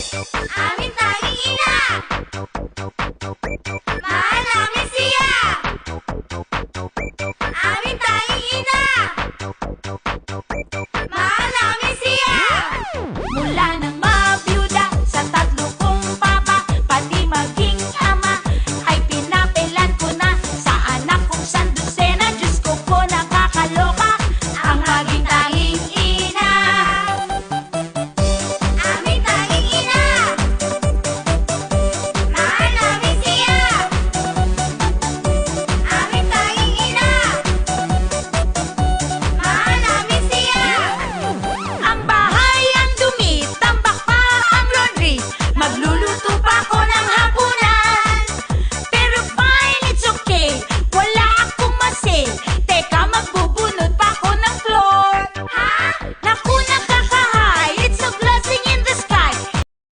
Aming tanging ina! Mahal namin siya! Aming tanging ina! Mahal namin siya! Mula nang ma-beauty